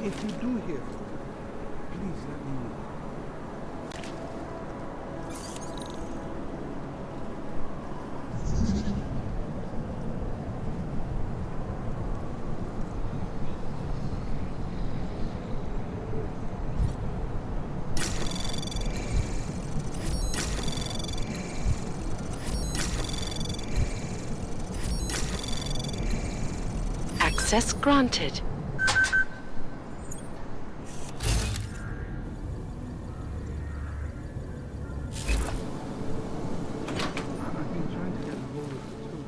If you do hear from her, please let me know. Access granted. I've been trying to get a hold of her too.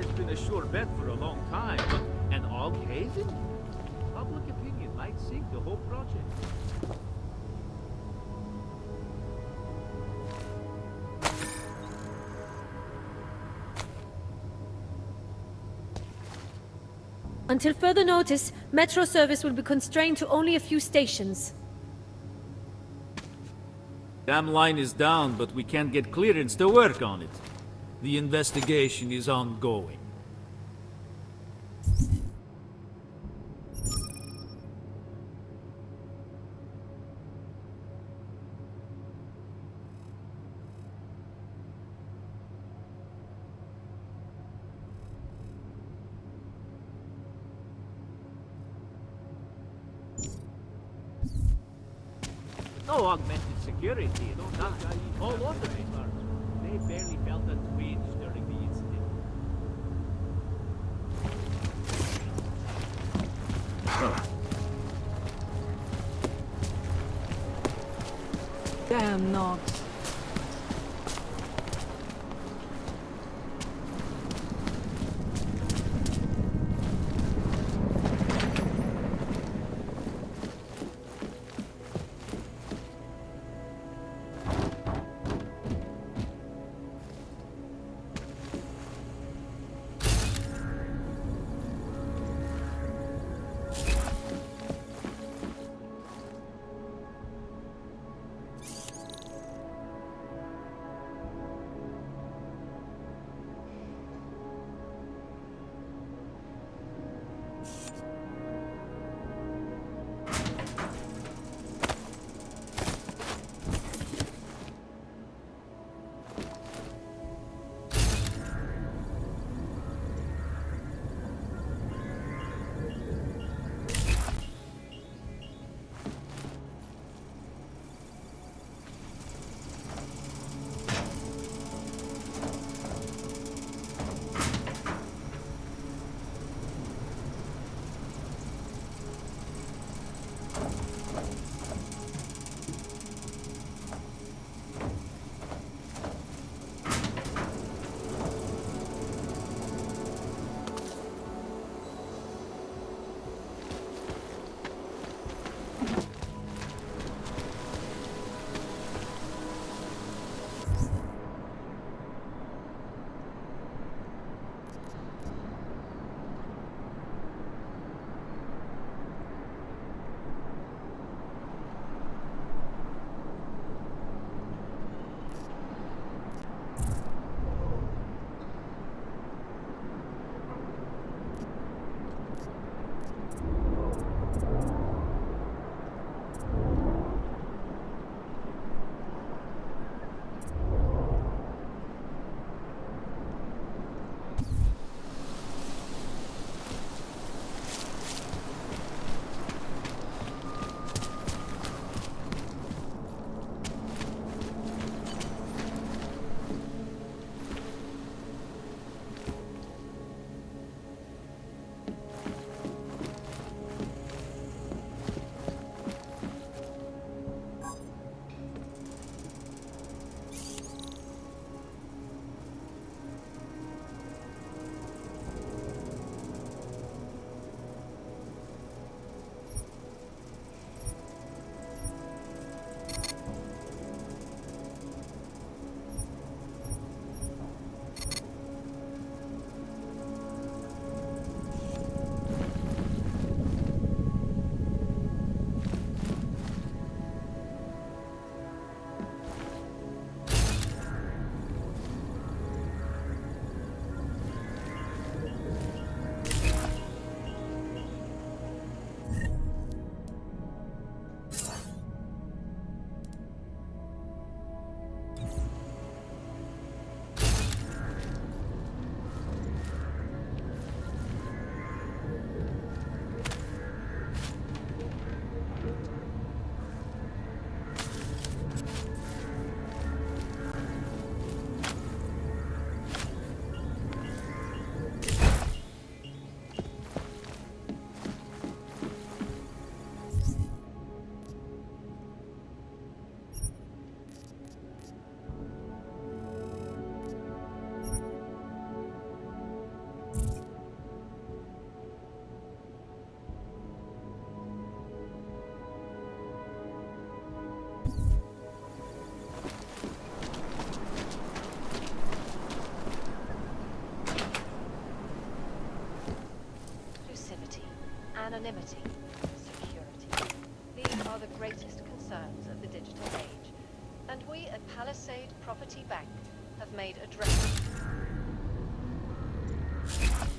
has been a sure bet for a long time, but an all haven? Public opinion might sink the whole project. Until further notice, metro service will be constrained to only a few stations. Dam line is down, but we can't get clearance to work on it. The investigation is ongoing. No augmented security, not all over the farm. They barely felt a twinge during the incident. Damn Nox. anonymity, security. These are the greatest concerns of the digital age, and we at Palisade Property Bank have made a draft.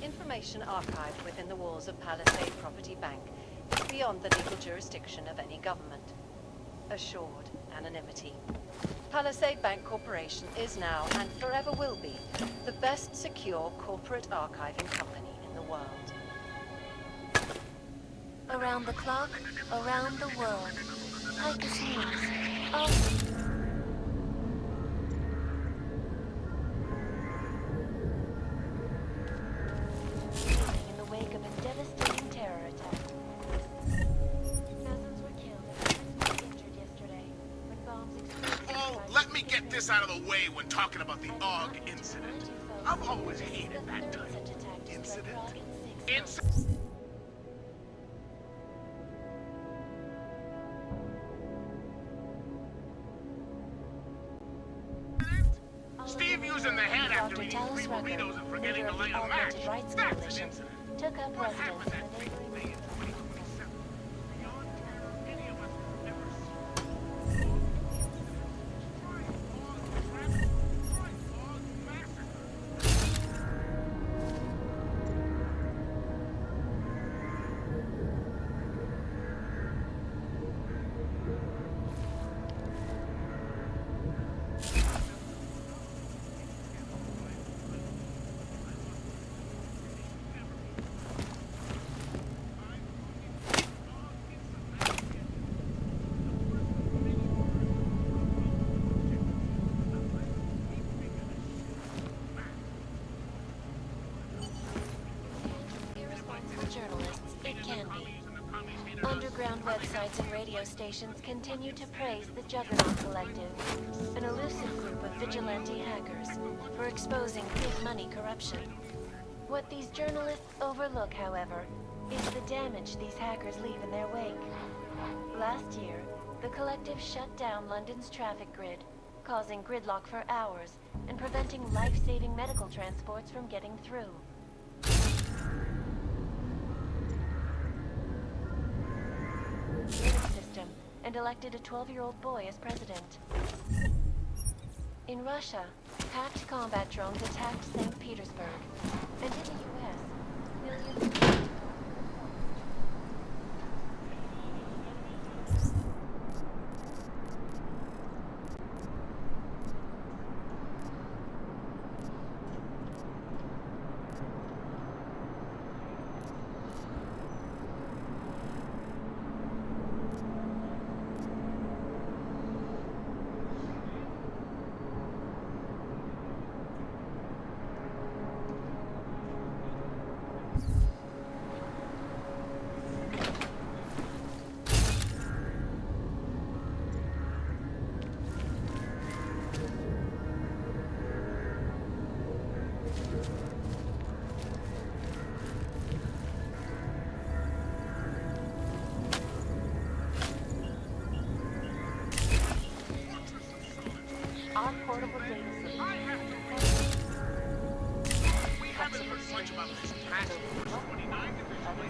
Information archived within the walls of Palisade Property Bank is beyond the legal jurisdiction of any government. Assured anonymity. Palisade Bank Corporation is now, and forever will be, the best secure corporate archiving company in the world. Around the clock, around the world. Hicus News. In the wake of a devastating terror attack. Thousands were killed and hundreds were injured yesterday when bombs exploded. Oh, let me get this out of the way when talking about the AUG incident. I've always hated that type. Incident. Steve using the head after Dr. eating Talos three Rucker, burritos and forgetting leader to of light the a match. Augmented Rights That's an Coalition, incident. took up What residence happened in that the fateful neighboring day in 2027? Beyond where any of us have ever seen. Try AUG massacre. Irresponsible journalists, it can be. Underground websites and radio stations continue to praise the Juggernaut Collective, an elusive group of vigilante hackers, for exposing big money corruption. What these journalists overlook, however, is the damage these hackers leave in their wake. Last year, the collective shut down London's traffic grid, causing gridlock for hours and preventing life-saving medical transports from getting through. System and elected a 12-year-old boy as president. In Russia, hacked combat drones attacked St. Petersburg. And in the US, millions... Our portable data system. We haven't heard much about this task force 29 division lately.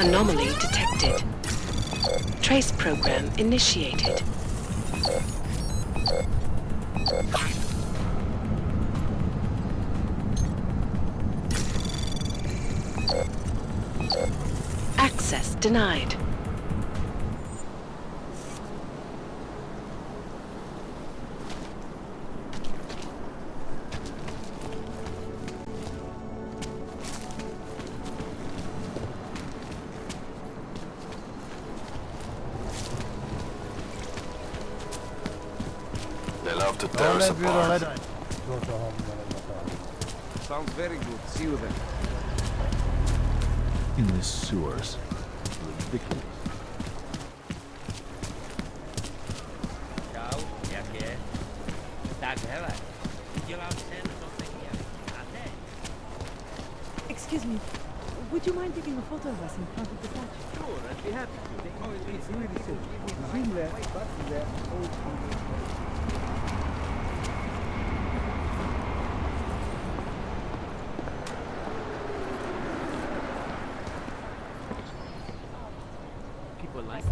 Anomaly detected. Trace program initiated. Access denied. They love to tear us apart. Sounds very good. See you then. In the sewers. Ridiculous. Ciao, e a che Excuse me. Would you mind taking a photo of us in front of the statue? Sure, I'd be happy to. Oh, it's really simple. Zoom left, button left, hold People like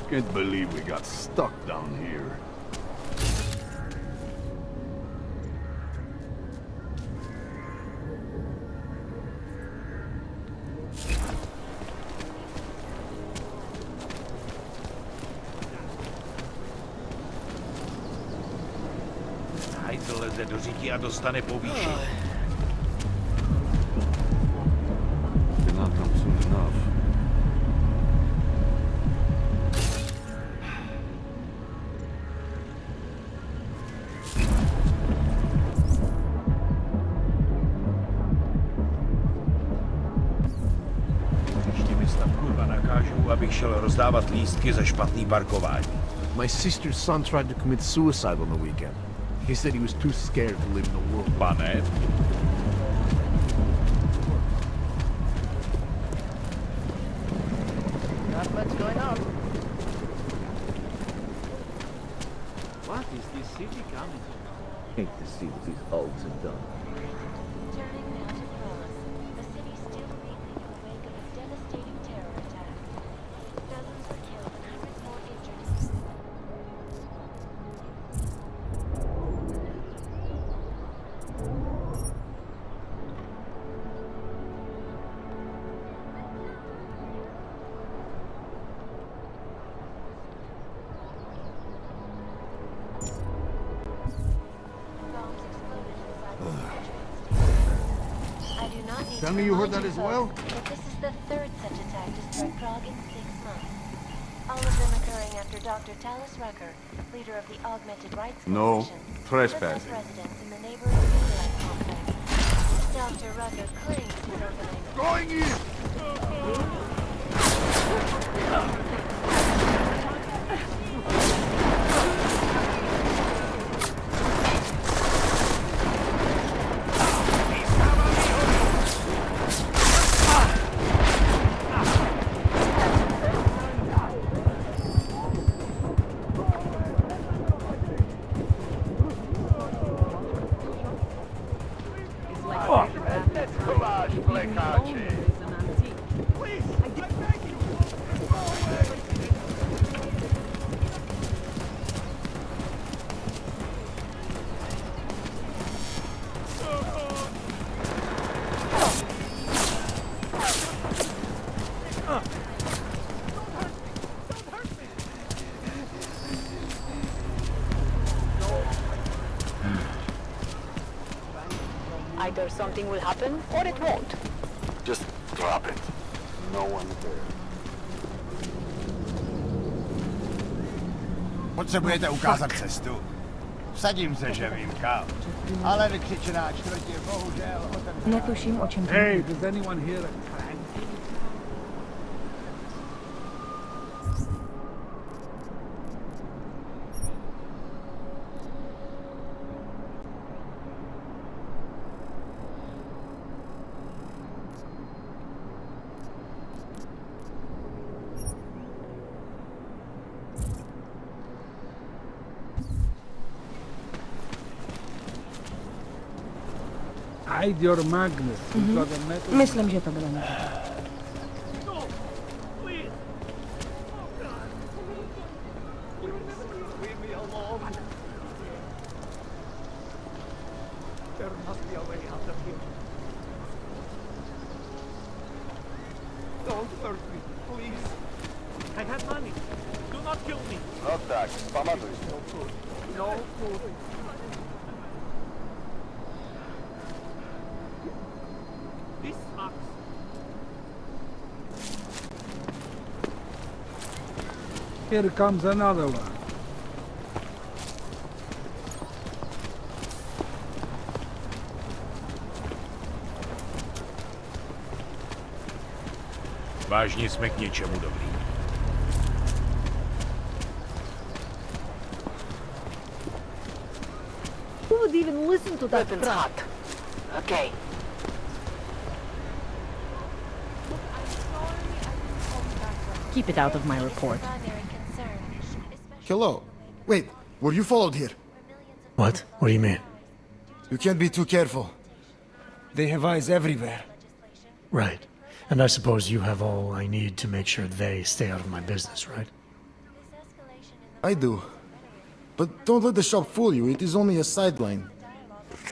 Can't believe we got stuck down here. Hajzl leze do říti a dostane povýšení. They're not come soon enough. Ještě mi tam kurva nakážou, abych šel rozdávat lístky za špatný parkování. My sister's son tried to commit suicide on the weekend. He said he was too scared to live in the world. Pane, not much going on. What is this city coming to? Hate to see what these hulks have done. Turning now to France, the city still reeling in the wake of a devastating terror attack. Dozens were killed and hundreds more injured. Bombs exploded inside the train station. I do not need Tell to me you heard remind that as folks well? that this is the third such attack to strike Prague in 6 months. All of them occurring after Dr. Talis Rucker, leader of the Augmented Rights No Coalition, trespassing. possessed residents in the neighboring Gulag complex. Dr. Rucker claims to organize Going in! Either something will happen or it won't. Just drop it. No one there. Potřebujete ukázat cestu? Vsadím se, že vím kam. Ale vykřičená čtvrtě, bohužel, otevřená. Netuším, o čem Hey, does anyone hear a clang? Hide your magnet. We've got a metal. Myslím, že to bylo ne. No! Please! Oh God! Leave me alone! There must be a way out of here. Don't hurt me, please. I have money. Do not kill me. No tak, pamatuj si. No food. This sucks. Here comes another one. Vážně jsme k něčemu dobrý. Who would even listen to that Weapons crap? hot. Okay. Keep it out of my report. Hello. Wait, were you followed here? What? What do you mean? You can't be too careful. They have eyes everywhere. Right. And I suppose you have all I need to make sure they stay out of my business, right? I do. But don't let the shop fool you, it is only a sideline.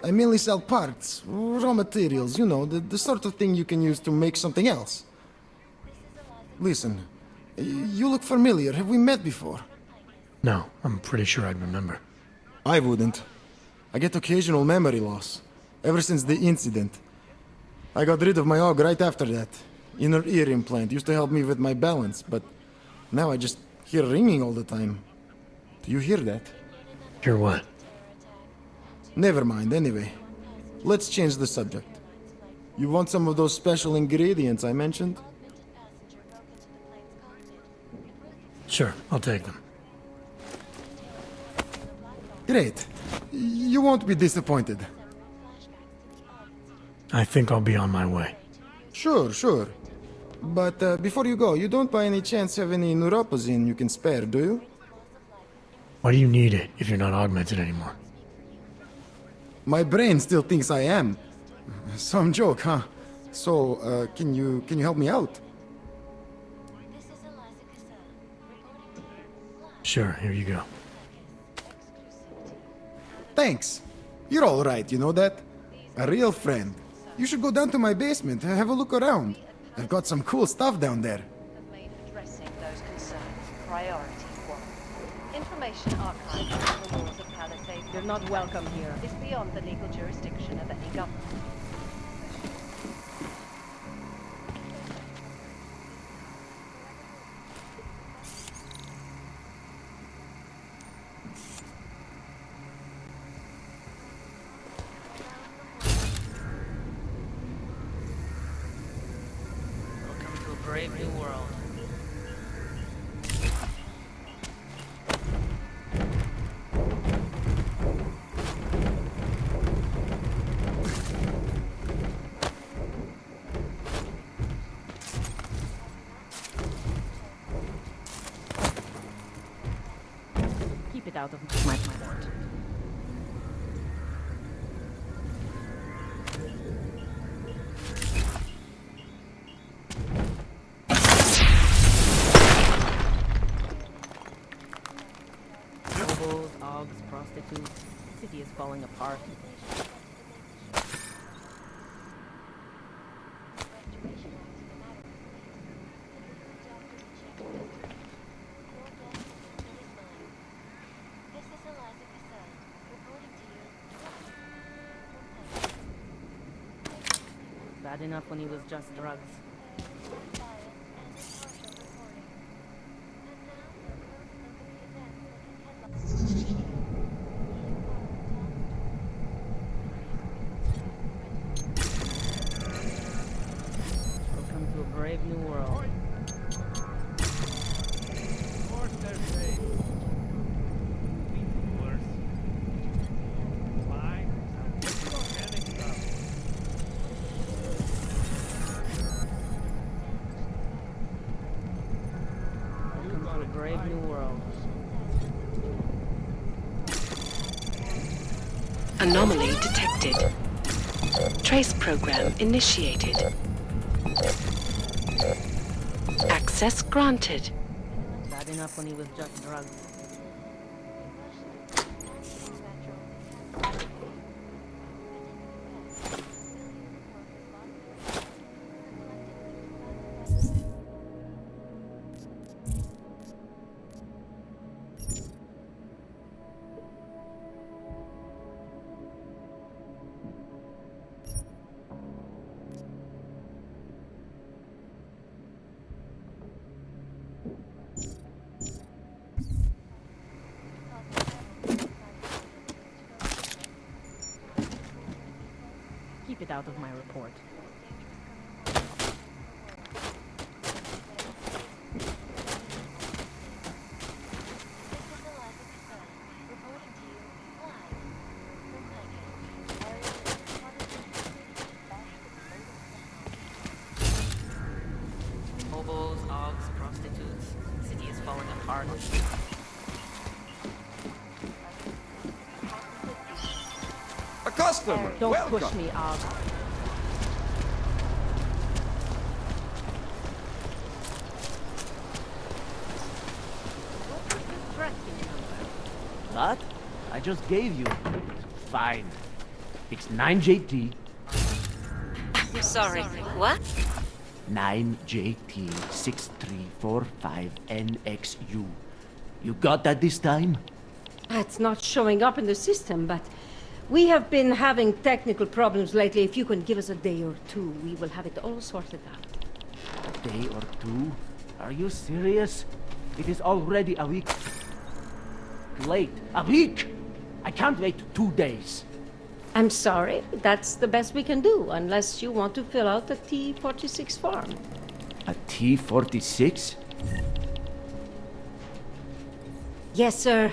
I mainly sell parts, raw materials, you know, the sort of thing you can use to make something else. Listen, you look familiar. Have we met before? No, I'm pretty sure I'd remember. I wouldn't. I get occasional memory loss. Ever since the incident. I got rid of my og right after that. Inner ear implant used to help me with my balance, but now I just hear ringing all the time. Do you hear that? Hear what? Never mind, anyway. Let's change the subject. You want some of those special ingredients I mentioned? Sure, I'll take them. Great. You won't be disappointed. I think I'll be on my way. Sure. But before you go, you don't by any chance have any neuropozyne you can spare, do you? Why do you need it if you're not augmented anymore? My brain still thinks I am. Some joke, huh? So, can you help me out? Sure, here you go. Thanks. You're all right, you know that? A real friend. You should go down to my basement and have a look around. I've got some cool stuff down there. Have made addressing those concerns priority one. Information archived within the walls of Palisade. You're not welcome here. Is beyond the legal jurisdiction of any government. Welcome to a brave new world. Keep it out of my report. Hobos, ogs, prostitutes. The city is falling apart. Bad enough when he was just drugs. Welcome to a brave new world. Of course they're safe. We do worse. Why? It's the organic stuff. Welcome to a brave new world. Anomaly detected. Trace program initiated. Access granted. Bad enough when he was just drugs. Keep it out of my report. Hobos, Augs, prostitutes. City is falling apart. A customer! Don't Welcome! push me, Og. What? I just gave you. Fine. It's 9JT. Sorry, what? 9JT6345NXU. You got that this time? It's not showing up in the system, but we have been having technical problems lately. If you can give us a day or two, we will have it all sorted out. A day or two? Are you serious? It is already a week late. A week! I can't wait 2 days. I'm sorry, that's the best we can do, unless you want to fill out the T-46 form. A T-46? Yes, sir.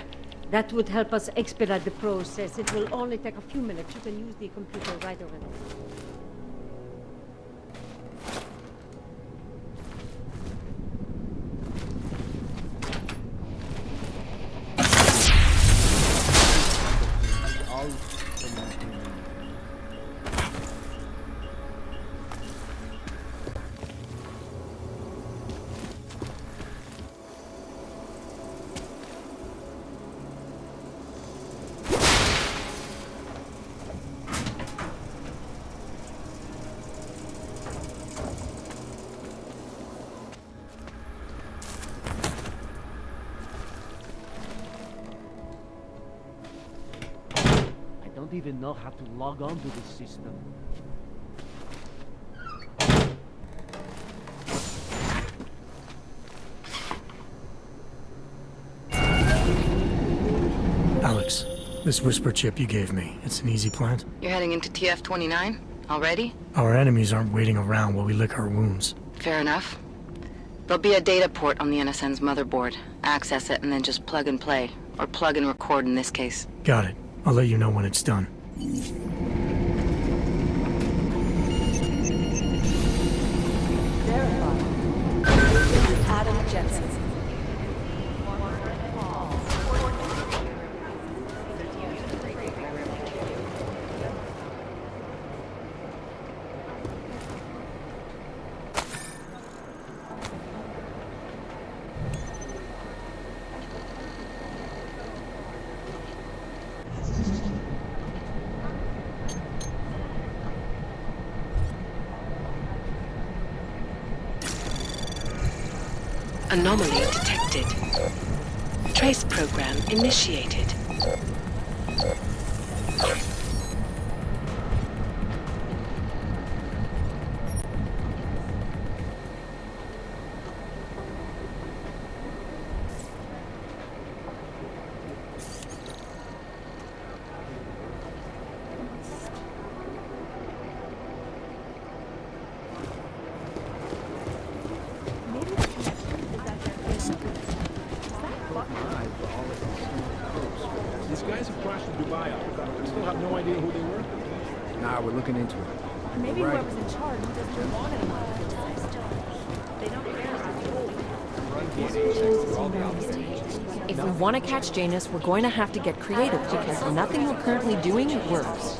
That would help us expedite the process. It will only take a few minutes. You can use the computer right over there. I don't even know how to log on to this system. Alex, this whisper chip you gave me, it's an easy plant? You're heading into TF-29? Already? Our enemies aren't waiting around while we lick our wounds. Fair enough. There'll be a data port on the NSN's motherboard. Access it and then just plug and play. Or plug and record in this case. Got it. I'll let you know when it's done. Adam Jensen. Anomaly detected. Trace program initiated. These guys have crashed in Dubai. We still have no idea who they were. Nah, we're looking into it. Maybe Right. whoever's in charge doesn't want it. They don't If we want to catch Janus, we're going to have to get creative because nothing we're currently doing works.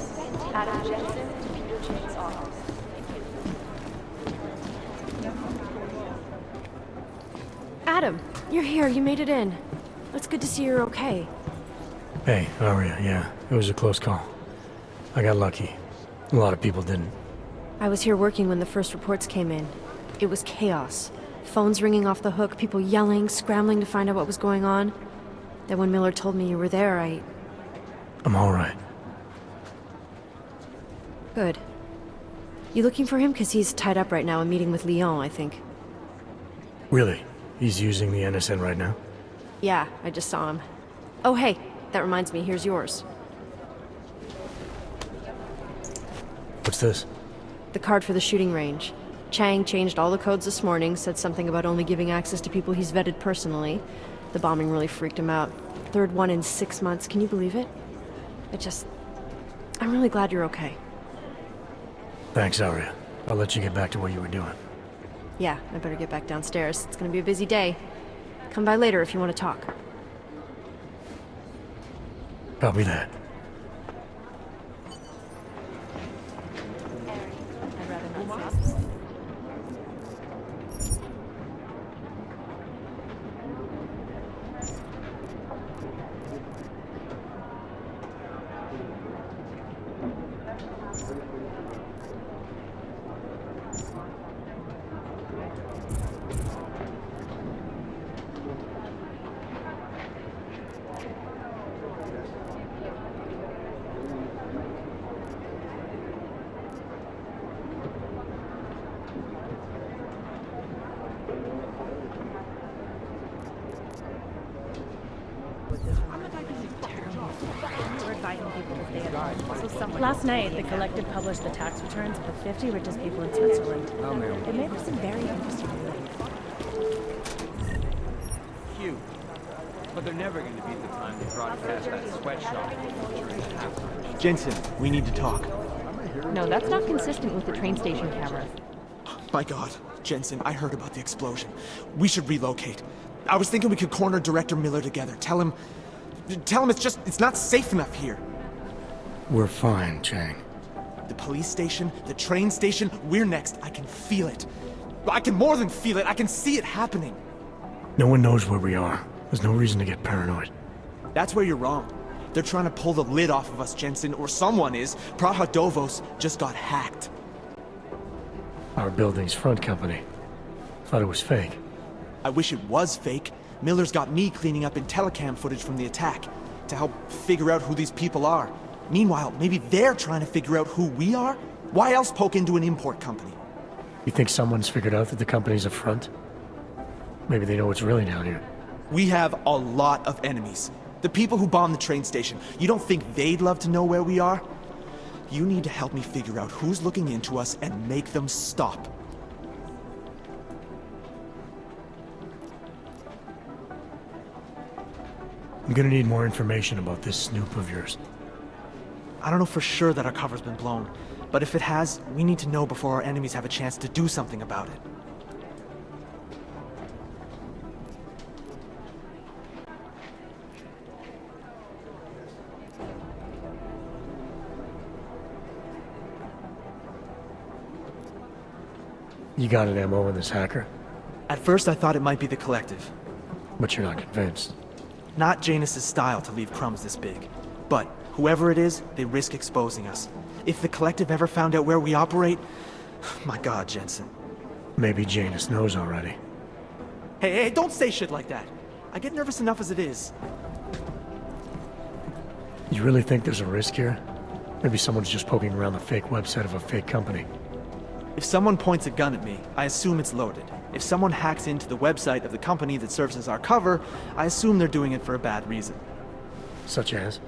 Adam Jensen, Computer Chain's office. Adam, you're here. You made it in. It's good to see you're okay. Hey, how are you? Yeah, it was a close call. I got lucky. A lot of people didn't. I was here working when the first reports came in. It was chaos. Phones ringing off the hook, people yelling, scrambling to find out what was going on. Then when Miller told me you were there, I'm all right. Good. You looking for him? Because he's tied up right now, a meeting with Lyon, I think. Really? He's using the NSN right now? Yeah, I just saw him. Oh, hey, that reminds me, here's yours. What's this? The card for the shooting range. Chang changed all the codes this morning, said something about only giving access to people he's vetted personally. The bombing really freaked him out. Third one in 6 months, can you believe it? I'm really glad you're okay. Thanks, Aria. I'll let you get back to what you were doing. Yeah, I better get back downstairs. It's gonna be a busy day. Come by later if you want to talk. Copy that. Last night, the collective published the tax returns of the 50 richest people in Switzerland. It made for some very interesting reading. Cute. But they're never going to beat the time they broadcast that sweatshop. Jensen, we need to talk. No, that's not consistent with the train station cameras. My God, Jensen, I heard about the explosion. We should relocate. I was thinking we could corner Director Miller together. Tell him it's not safe enough here. We're fine, Chang. The police station, the train station, we're next. I can feel it. I can more than feel it. I can see it happening. No one knows where we are. There's no reason to get paranoid. That's where you're wrong. They're trying to pull the lid off of us, Jensen, or someone is. Praha Dovos just got hacked. Our building's front company. Thought it was fake. I wish it was fake. Miller's got me cleaning up IntelliCam footage from the attack to help figure out who these people are. Meanwhile, maybe they're trying to figure out who we are? Why else poke into an import company? You think someone's figured out that the company's a front? Maybe they know what's really down here. We have a lot of enemies. The people who bombed the train station. You don't think they'd love to know where we are? You need to help me figure out who's looking into us and make them stop. I'm gonna need more information about this snoop of yours. I don't know for sure that our cover's been blown, but if it has, we need to know before our enemies have a chance to do something about it. You got an MO in this hacker? At first I thought it might be the Collective. But you're not convinced? Not Janus's style to leave crumbs this big. But whoever it is, they risk exposing us. If the Collective ever found out where we operate... My God, Jensen. Maybe Janus knows already. Hey, don't say shit like that. I get nervous enough as it is. You really think there's a risk here? Maybe someone's just poking around the fake website of a fake company. If someone points a gun at me, I assume it's loaded. If someone hacks into the website of the company that serves as our cover, I assume they're doing it for a bad reason. Such as?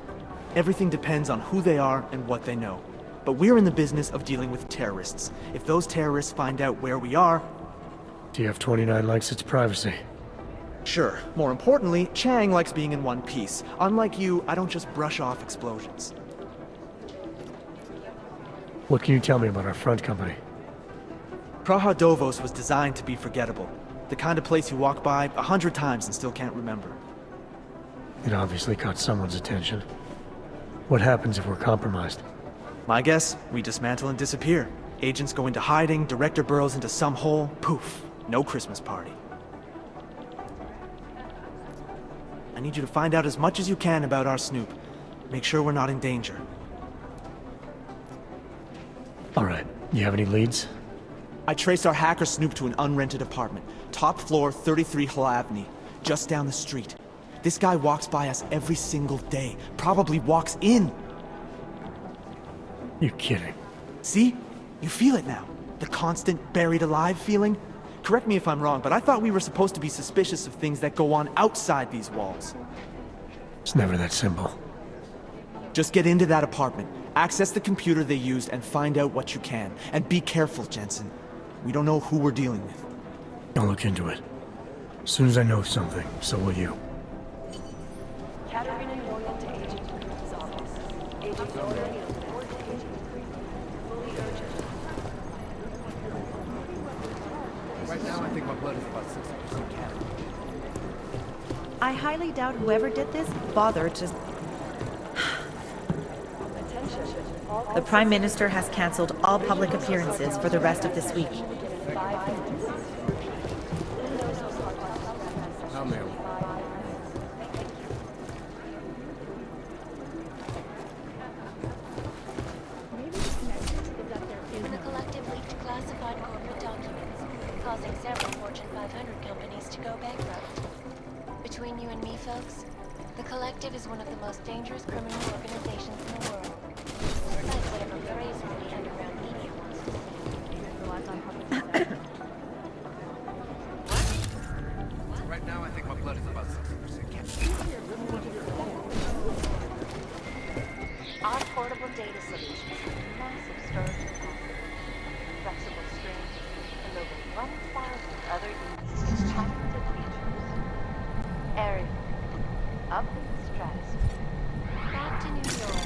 Everything depends on who they are and what they know. But we're in the business of dealing with terrorists. If those terrorists find out where we are... TF-29 likes its privacy. Sure. More importantly, Chang likes being in one piece. Unlike you, I don't just brush off explosions. What can you tell me about our front company? Praha Dovos was designed to be forgettable. The kind of place you walk by 100 times and still can't remember. It obviously caught someone's attention. What happens if we're compromised? My guess, we dismantle and disappear. Agents go into hiding, Director burrows into some hole, poof, no Christmas party. I need you to find out as much as you can about our snoop. Make sure we're not in danger. All right, you have any leads? I traced our hacker snoop to an unrented apartment. Top floor, 33 Hlavny, just down the street. This guy walks by us every single day. Probably walks in. You're kidding. See? You feel it now. The constant buried alive feeling. Correct me if I'm wrong, but I thought we were supposed to be suspicious of things that go on outside these walls. It's never that simple. Just get into that apartment, access the computer they used, and find out what you can. And be careful, Jensen. We don't know who we're dealing with. I'll look into it. As soon as I know something, so will you. Katerina Noyan to Agent Group's office. Agent Noyan, report to Agent Group. Fully urgent. Right now, I think my blood is about 60% cat. I highly doubt whoever did this bothered to... The Prime Minister has cancelled all public appearances for the rest of this week. How many? The collective leaked classified corporate documents, causing several Fortune 500 companies to go bankrupt. Between you and me, folks, the collective is one of the most dangerous criminal organizations in the world. Despite whatever praiseworthy underground media wants to say. Right now, I think my blood is about 60% cat. Our portable data solutions have massive storage capacity, flexible streams, and over 1,000 other unique patented features. Area up in the stratosphere. Back to New York,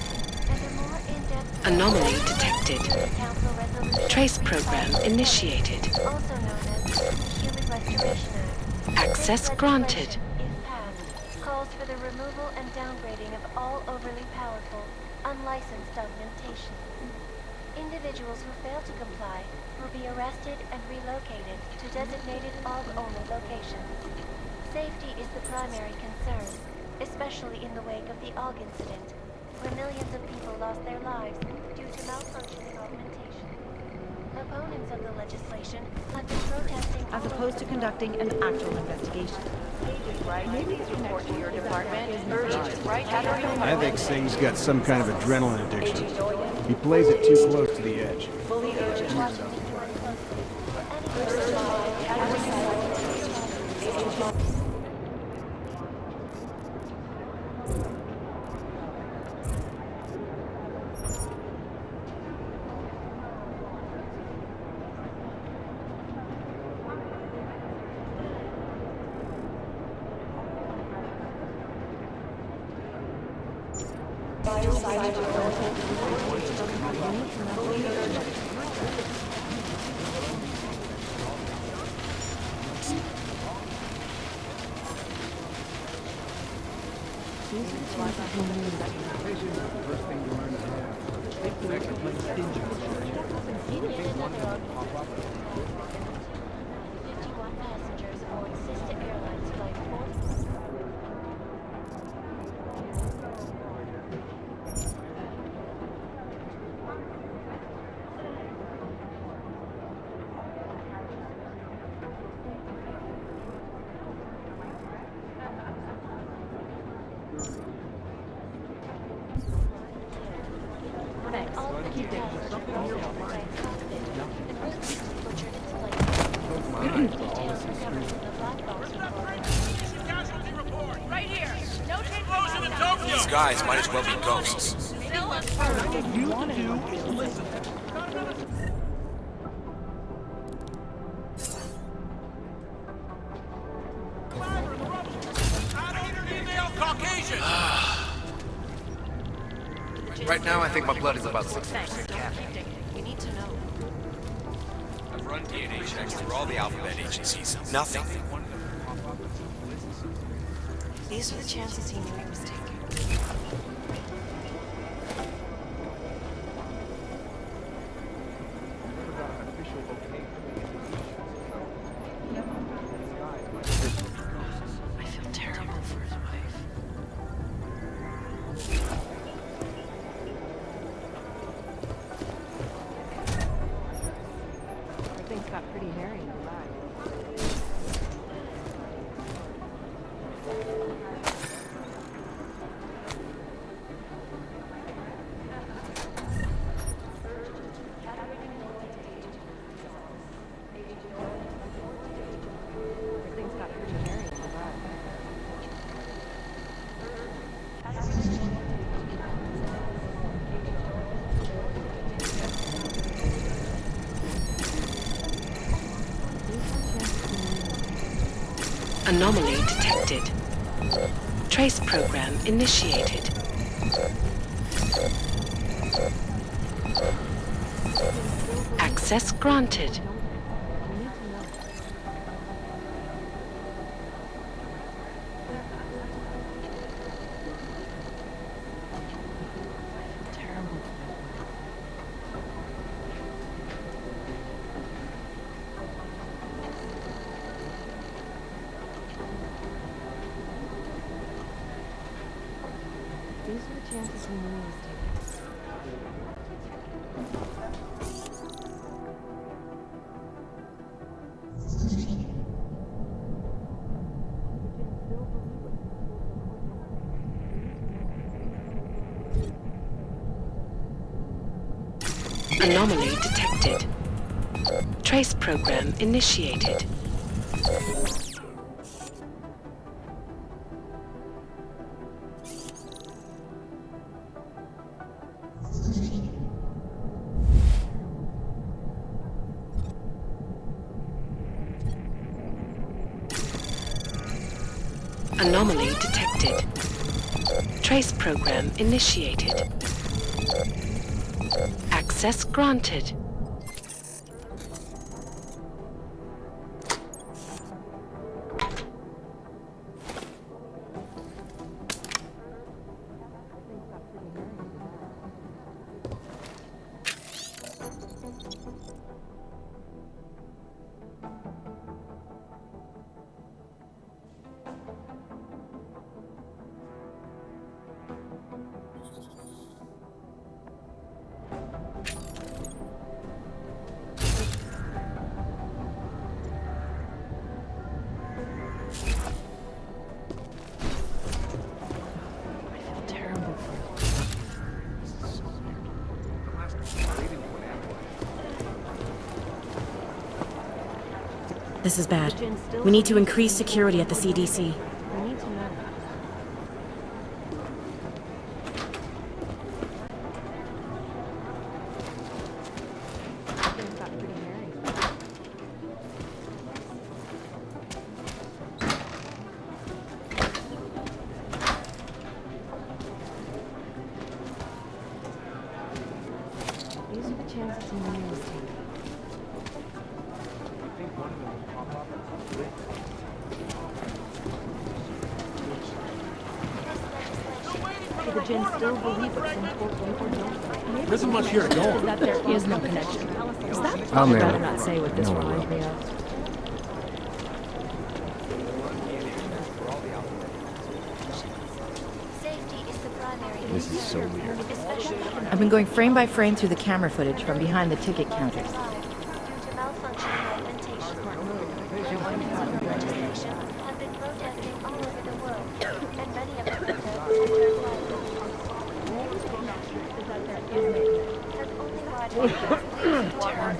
and a more in-depth Anomaly detected. Council resolution Trace program initiated. also known as the Human Restoration Act. Access This granted. legislation, if passed, calls for the removal and downgrading of all overly powerful, unlicensed augmentation. Individuals who fail to comply will be arrested and relocated to designated AUG-only locations. Safety is the primary concern, especially in the wake of the AUG incident, where millions of people lost their lives due to malfunctioning augmentation. Opponents of the legislation have been protesting As opposed to conducting an actual investigation. Report to your department. Urgent. Right at our I think Singh's got some kind of adrenaline addiction. He plays it too close to the edge. Fully urgent. Passengers aboard Sister Airlines Flight 4. These guys might as well be ghosts. Right now, I think my blood is about 60% cat. We need to know. I've run DNA checks through all the alphabet agencies. Nothing. These are the chances he knew he was taking. I feel terrible for his wife. Everything's got pretty hairy in the back. Everything's got pretty hairy in the back. Anomaly detected. Trace program initiated. Access granted. These are the chances he knew he was taking. Anomaly detected. Trace program initiated. Anomaly detected. Trace program initiated. Access granted. This is bad. We need to increase security at the CDC. We need to know. These are the chances he knew he was taking. Do the Jinn still believe it's important or don't? There isn't much here to go on. That there is no connection. Is that? I'll I'd nail rather it. not say what this No, I reminds will. me of. Safety is the primary This is so concern, weird. especially I've been going frame by frame through the camera footage from behind the ticket counters. due to malfunctioning augmentation. Other legislation have been protesting all over the world, and many of the protests have turned violent.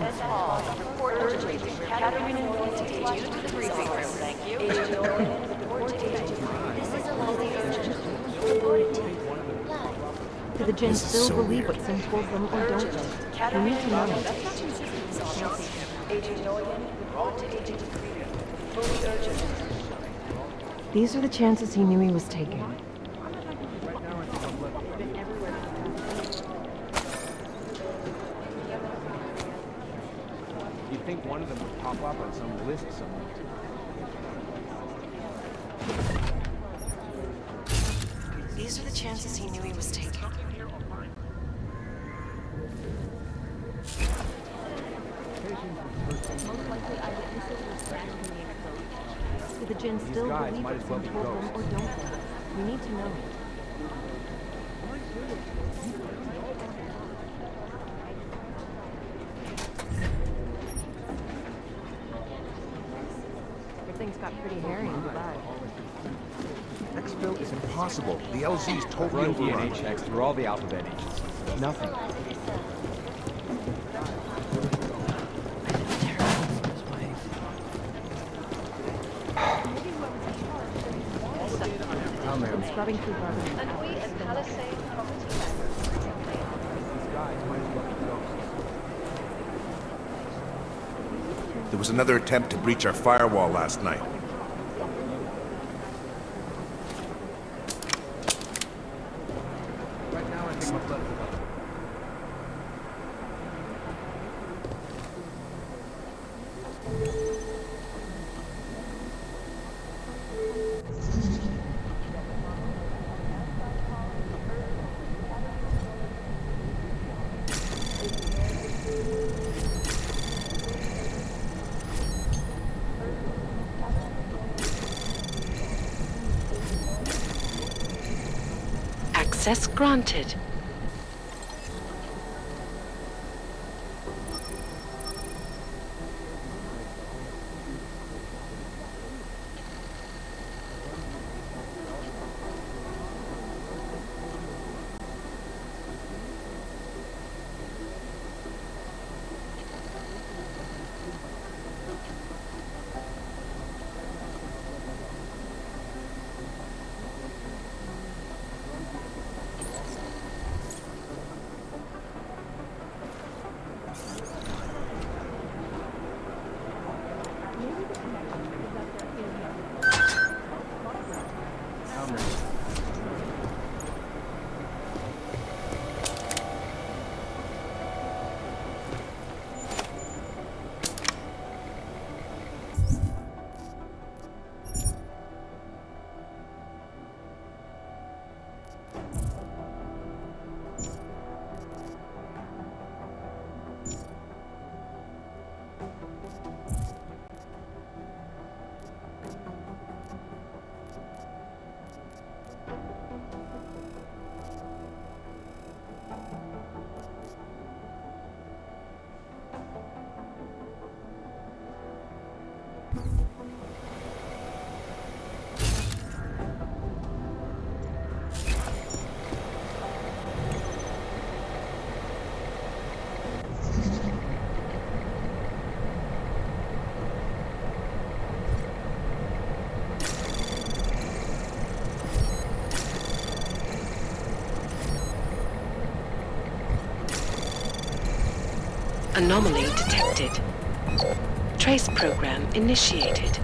Has only widely Do the Jinn This is still so believe weird. what's been told them or don't they? We need to know. These are the chances he knew he was taking. You'd think one of them would pop up on some list somewhere. These are the chances he knew he was taking. Do the Jinn These still guys believe might what's as well been be told them ghosts. or don't they? We need to know. Everything's got pretty hairy in Dubai. Exfil is impossible. The LZ's totally Run overrun. DNA checks through all the alphabet agencies. Nothing. I'll nail Been it. scrubbing through garbage. And we at Palisade Property Bank. These guys might as well be ghosts. There was another attempt to breach our firewall last night. Right now, I think I'll let it go. Access granted. Anomaly detected. Trace program initiated.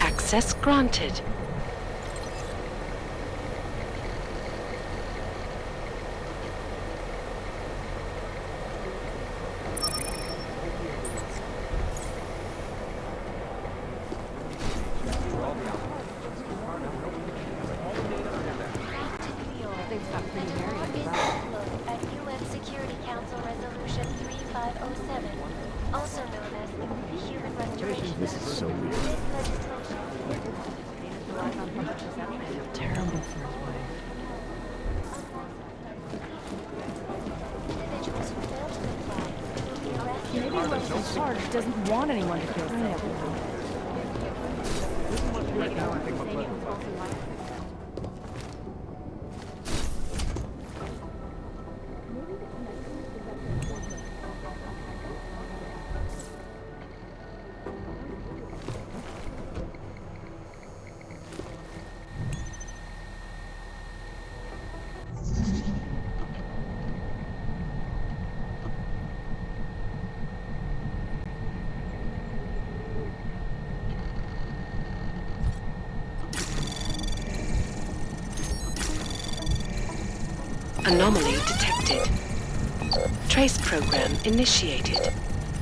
Access granted. At UN Security Council Resolution 3507, also known as the Human Restoration This is so weird. Terrible for his wife. Individuals who fail to comply will be arrested. Maybe whoever's in charge doesn't want anyone to feel safe. Anomaly detected. Trace program initiated.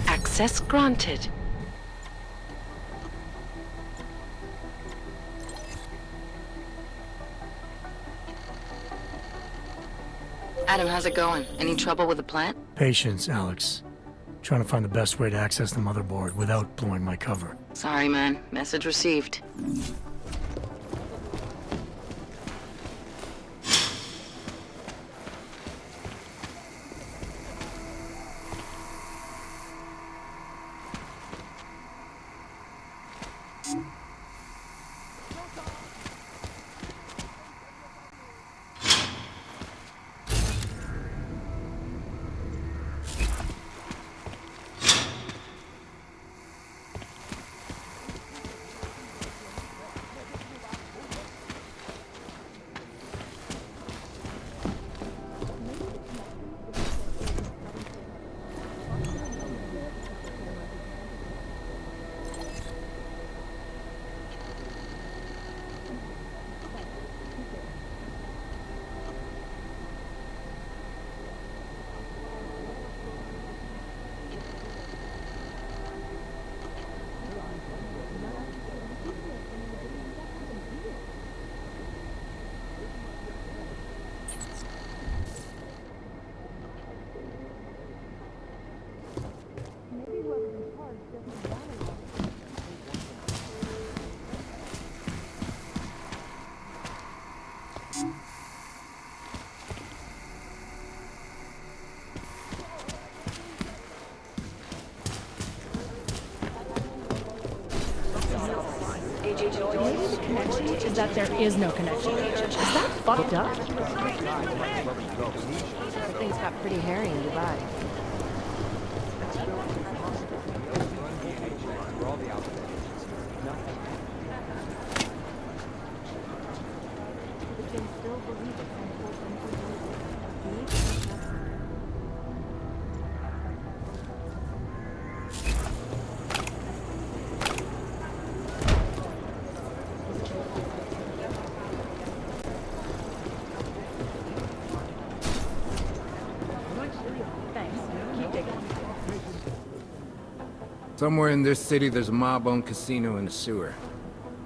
Access granted. Adam, how's it going? Any trouble with the plant? Patience, Alex. Trying to find the best way to access the motherboard without blowing my cover. Sorry, man. Message received. connection is that there is no connection. Is that fucked up? Things got pretty hairy in Dubai. Somewhere in this city, there's a mob-owned casino in the sewer.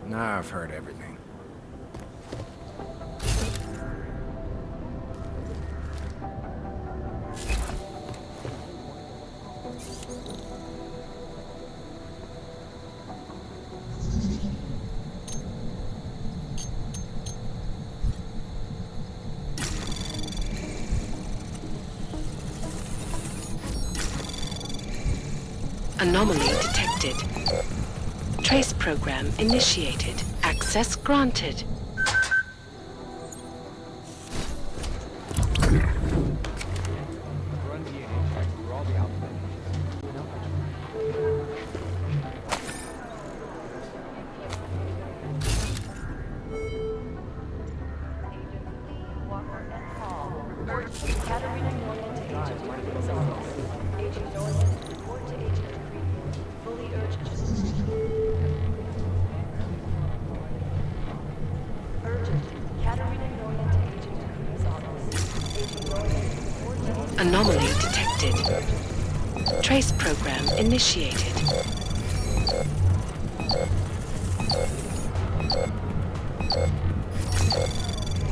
Now I've heard everything. Anomaly detected. Trace program initiated. Access granted. Anomaly detected. Trace program initiated.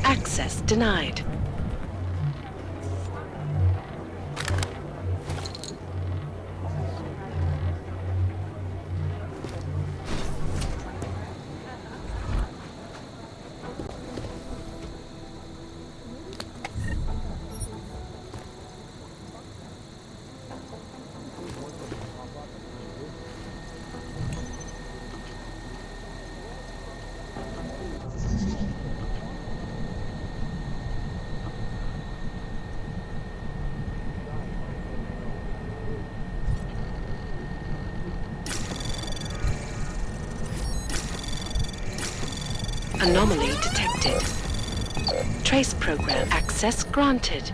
Access denied. Anomaly detected. Trace program access granted.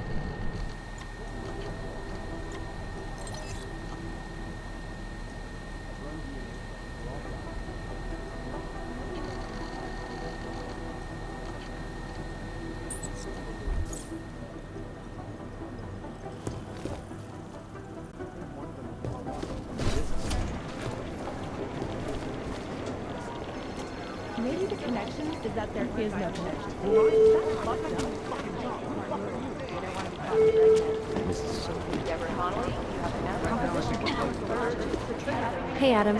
Maybe the connection is that there is no connection. Hey, Adam.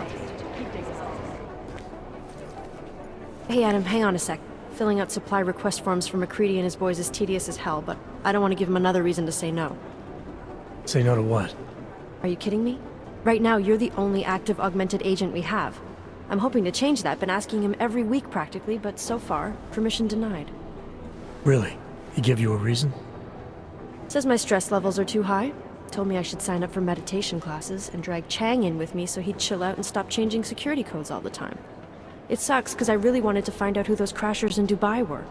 Hey, Adam, hang on a sec. Filling out supply request forms for McCready and his boys is tedious as hell, but I don't want to give him another reason to say no. Say no to what? Are you kidding me? Right now, you're the only active augmented agent we have. I'm hoping to change that, been asking him every week practically, but so far, permission denied. Really? He gave you a reason? Says my stress levels are too high. Told me I should sign up for meditation classes and drag Chang in with me so he'd chill out and stop changing security codes all the time. It sucks because I really wanted to find out who those crashers in Dubai were.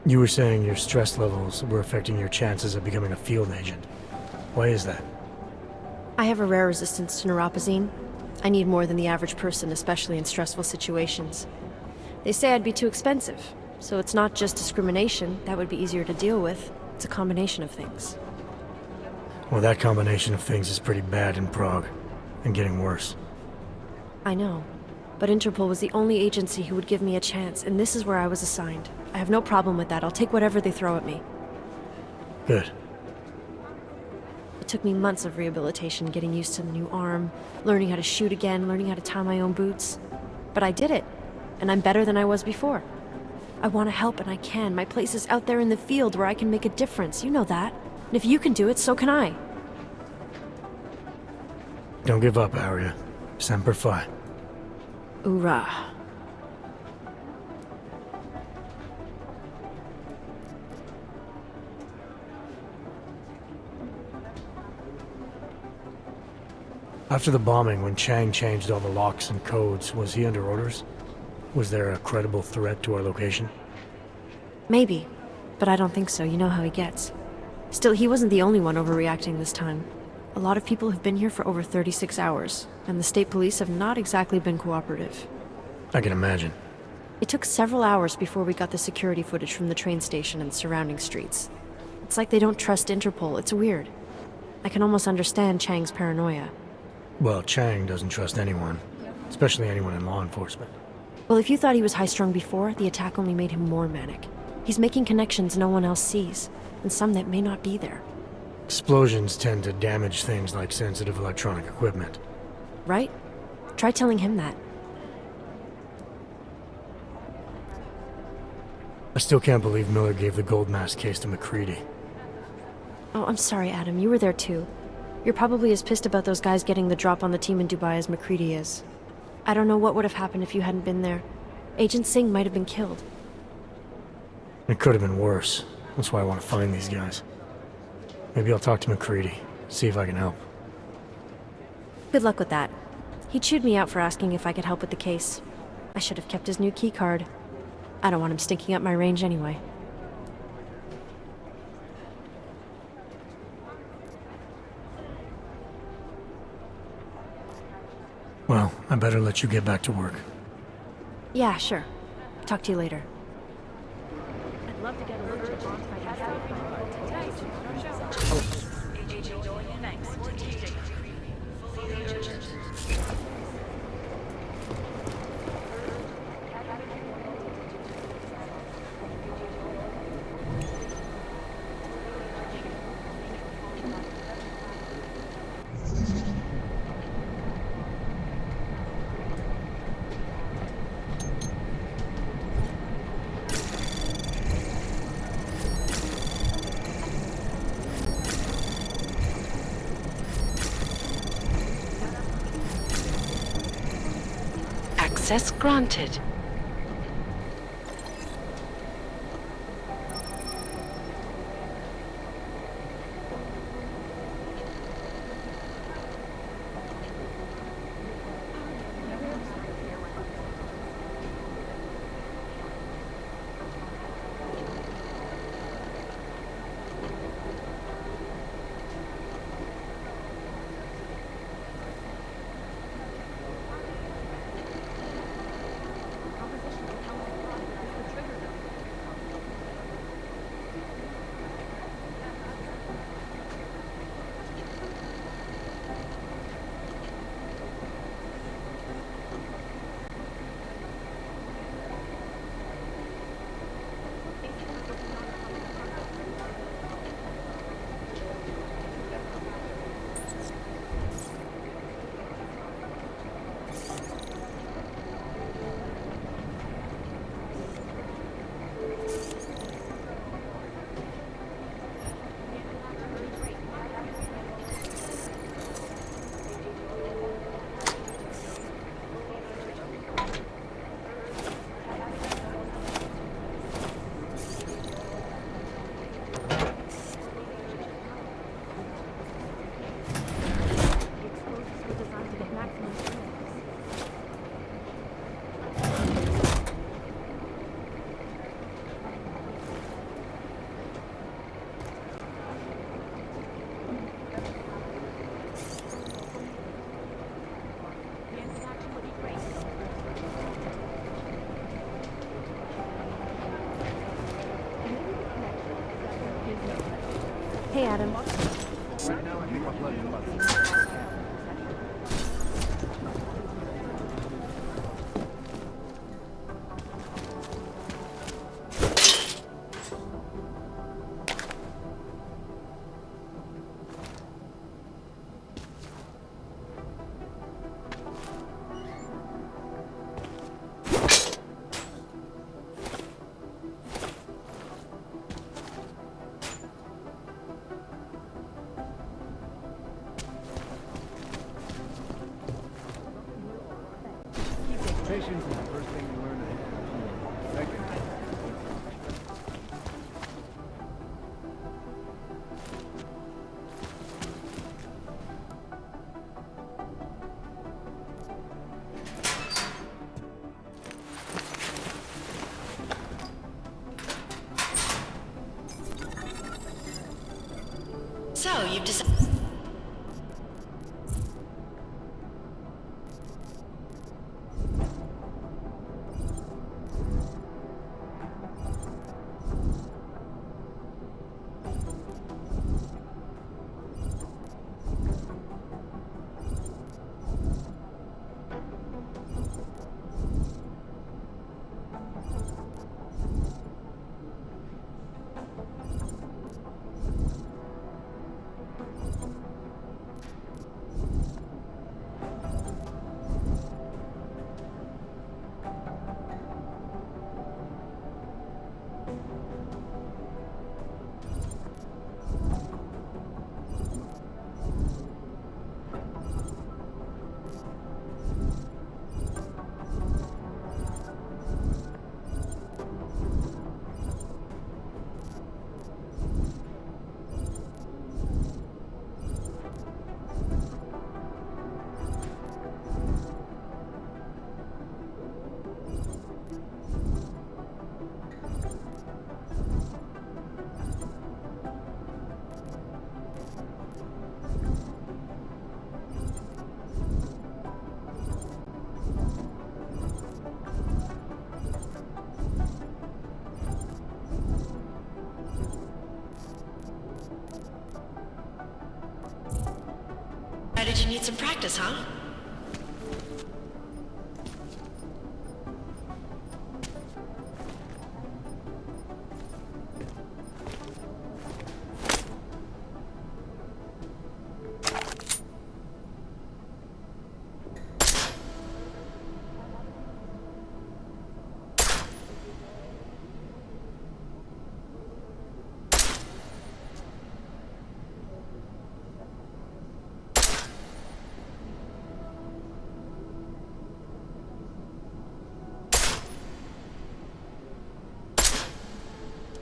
You were saying your stress levels were affecting your chances of becoming a field agent. Why is that? I have a rare resistance to neuropozyne. I need more than the average person, especially in stressful situations. They say I'd be too expensive, so it's not just discrimination. That would be easier to deal with. It's a combination of things. Well, that combination of things is pretty bad in Prague, and getting worse. I know, but Interpol was the only agency who would give me a chance, and this is where I was assigned. I have no problem with that. I'll take whatever they throw at me. Good. It took me months of rehabilitation, getting used to the new arm, learning how to shoot again, learning how to tie my own boots. But I did it, and I'm better than I was before. I want to help, and I can. My place is out there in the field where I can make a difference. You know that. And if you can do it, so can I. Don't give up, Arya. Semper Fi. Hoorah. After the bombing, when Chang changed all the locks and codes, was he under orders? Was there a credible threat to our location? Maybe, but I don't think so. You know how he gets. Still, he wasn't the only one overreacting this time. A lot of people have been here for over 36 hours, and the state police have not exactly been cooperative. I can imagine. It took several hours before we got the security footage from the train station and surrounding streets. It's like they don't trust Interpol. It's weird. I can almost understand Chang's paranoia. Well, Chang doesn't trust anyone, especially anyone in law enforcement. Well, if you thought he was high-strung before, the attack only made him more manic. He's making connections no one else sees, and some that may not be there. Explosions tend to damage things like sensitive electronic equipment. Right? Try telling him that. I still can't believe Miller gave the gold mask case to McCready. Oh, I'm sorry, Adam. You were there too. You're probably as pissed about those guys getting the drop on the team in Dubai as McCready is. I don't know what would have happened if you hadn't been there. Agent Singh might have been killed. It could have been worse. That's why I want to find these guys. Maybe I'll talk to McCready, see if I can help. Good luck with that. He chewed me out for asking if I could help with the case. I should have kept his new key card. I don't want him stinking up my range anyway. Well, I better let you get back to work. Yeah, sure. Talk to you later. I'd love to get a look at your Access granted. Hey, Adam. we've decided... Did you need some practice, huh?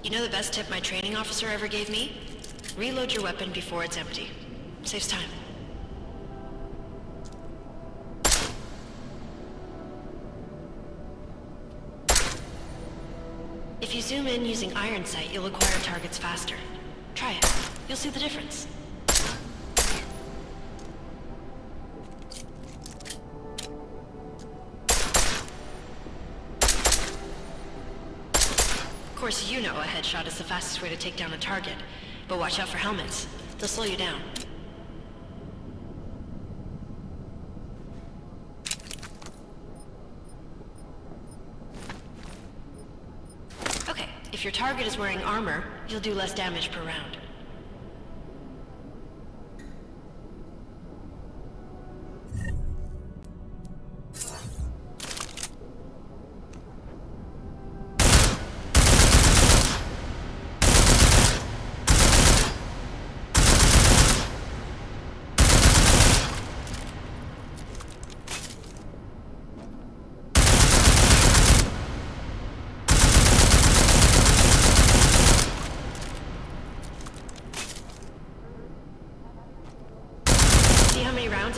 You know the best tip my training officer ever gave me? Reload your weapon before it's empty. Saves time. If you zoom in using iron sight, you'll acquire targets faster. Try it. You'll see the difference. Of course, you know a headshot is the fastest way to take down a target, but watch out for helmets. They'll slow you down. Okay, if your target is wearing armor, you'll do less damage per round.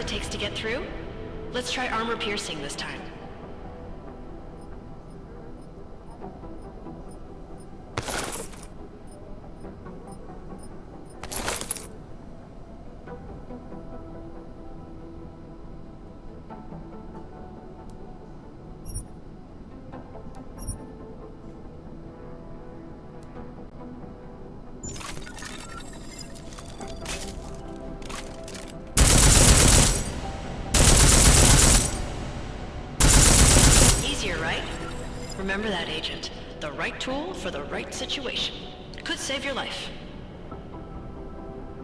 It takes to get through? Let's try armor piercing this time. Remember that, Agent. The right tool for the right situation. Could save your life.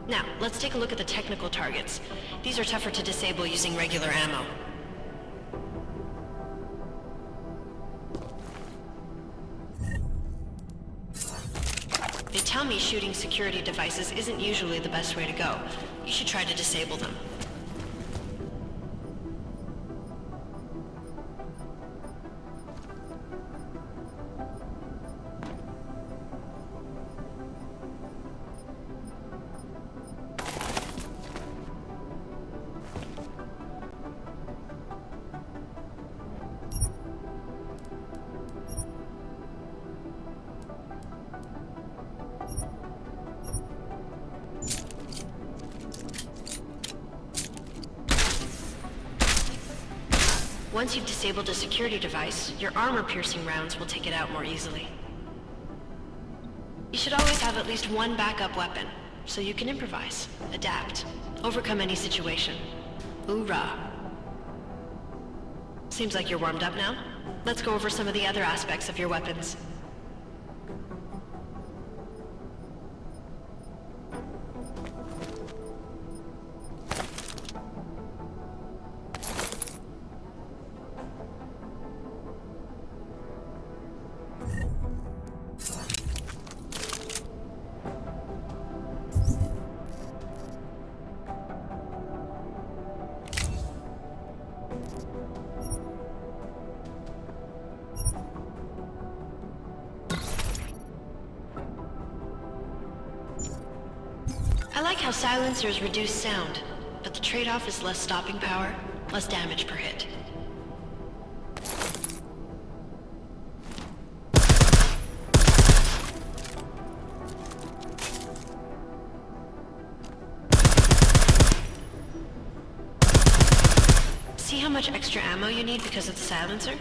Now, let's take a look at the technical targets. These are tougher to disable using regular ammo. They tell me shooting security devices isn't usually the best way to go. You should try to disable them. Once you've disabled a security device, your armor-piercing rounds will take it out more easily. You should always have at least one backup weapon, so you can improvise, adapt, overcome any situation. Hoorah! Seems like you're warmed up now. Let's go over some of the other aspects of your weapons. I like how silencers reduce sound, but the trade-off is less stopping power, less damage per hit. See how much extra ammo you need because of the silencer?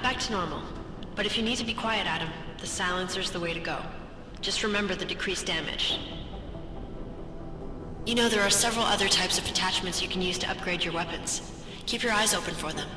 Back to normal. But if you need to be quiet, Adam, the silencer's the way to go. Just remember the decreased damage. You know, there are several other types of attachments you can use to upgrade your weapons. Keep your eyes open for them.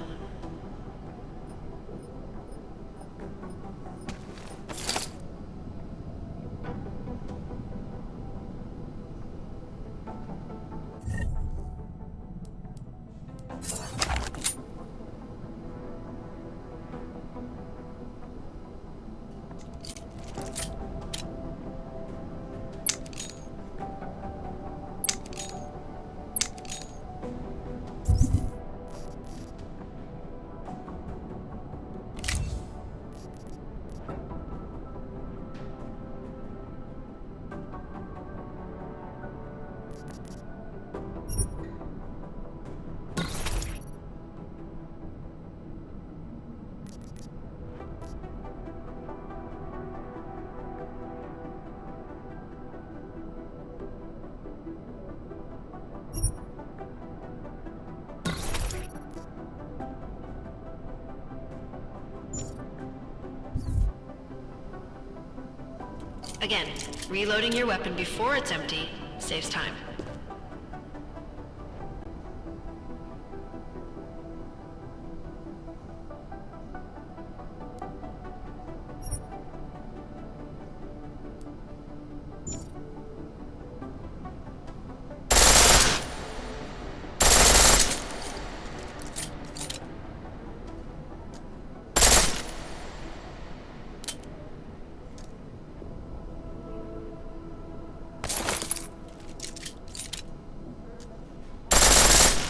Again, reloading your weapon before it's empty saves time.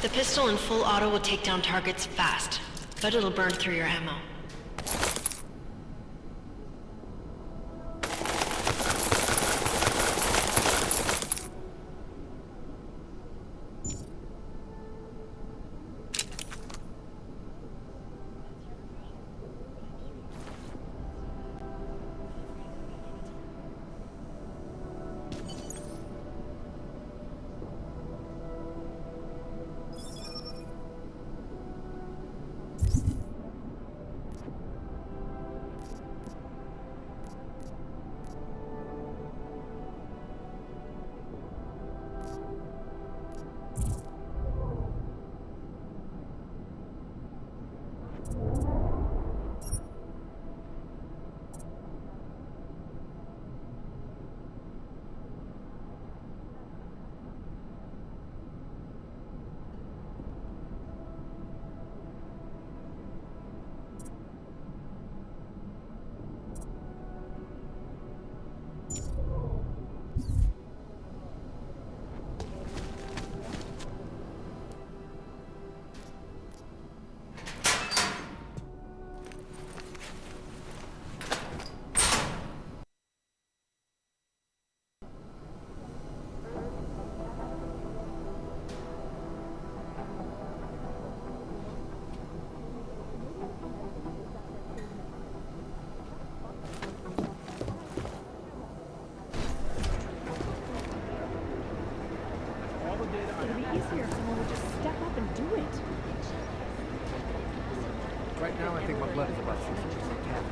The pistol in full auto will take down targets fast, but it'll burn through your ammo. It'd be easier if someone would just step up and do it. Right now, I think my blood is about 60% cat.